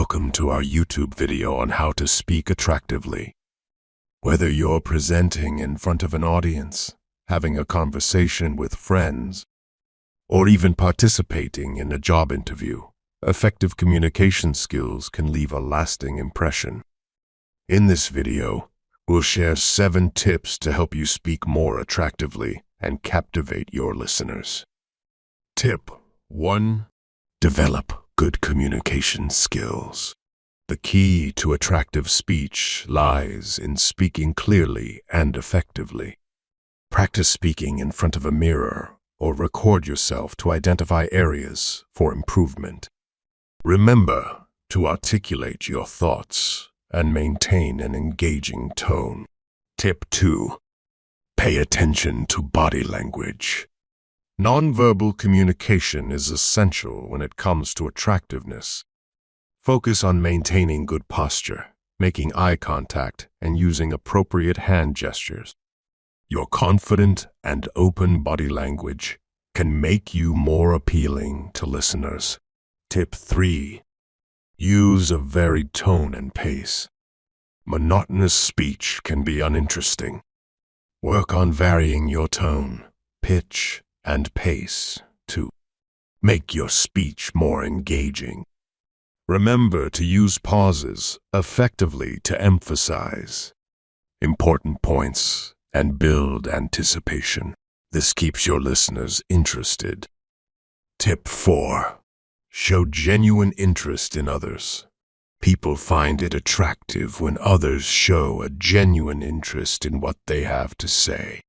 Welcome to our YouTube video on how to speak attractively. Whether you're presenting in front of an audience, having a conversation with friends, or even participating in a job interview, effective communication skills can leave a lasting impression. In this video, we'll share 7 tips to help you speak more attractively and captivate your listeners. Tip 1. Develop good communication skills. The key to attractive speech lies in speaking clearly and effectively. Practice speaking in front of a mirror or record yourself to identify areas for improvement. Remember to articulate your thoughts and maintain an engaging tone. Tip 2. Pay attention to body language. Nonverbal communication is essential when it comes to attractiveness. Focus on maintaining good posture, making eye contact, and using appropriate hand gestures. Your confident and open body language can make you more appealing to listeners. Tip 3. Use a varied tone and pace. Monotonous speech can be uninteresting. Work on varying your tone, pitch, and pace to make your speech more engaging. Remember to use pauses effectively to emphasize important points and build anticipation. This keeps your listeners interested. Tip 4. Show genuine interest in others. People find it attractive when others show a genuine interest in what they have to say.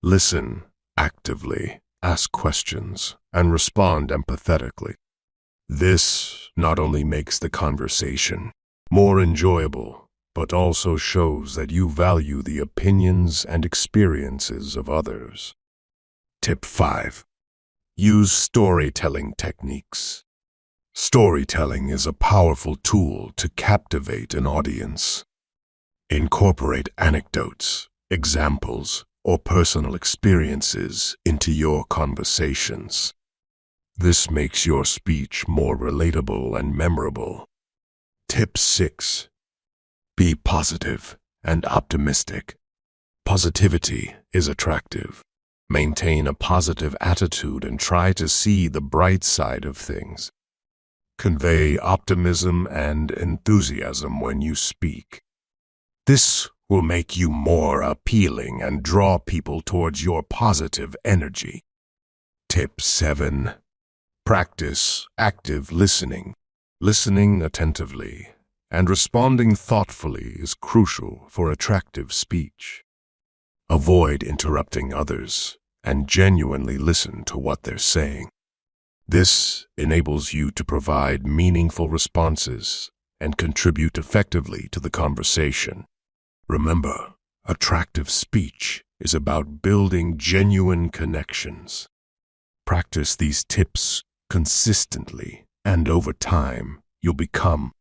Listen actively, ask questions, and respond empathetically. This not only makes the conversation more enjoyable, but also shows that you value the opinions and experiences of others. Tip 5. Use storytelling techniques. Storytelling is a powerful tool to captivate an audience. Incorporate anecdotes, examples, or personal experiences into your conversations. This makes your speech more relatable and memorable. Tip 6. Be positive and optimistic. Positivity is attractive. Maintain a positive attitude and try to see the bright side of things. Convey optimism and enthusiasm when you speak. This will make you more appealing and draw people towards your positive energy. Tip 7. Practice active listening. Listening attentively and responding thoughtfully is crucial for attractive speech. Avoid interrupting others and genuinely listen to what they're saying. This enables you to provide meaningful responses and contribute effectively to the conversation. Remember, attractive speech is about building genuine connections. Practice these tips consistently, and over time, you'll become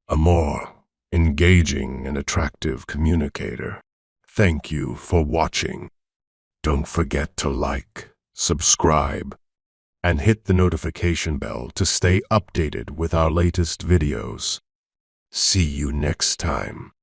a more engaging and attractive communicator. Thank you for watching. Don't forget to like, subscribe, and hit the notification bell to stay updated with our latest videos. See you next time.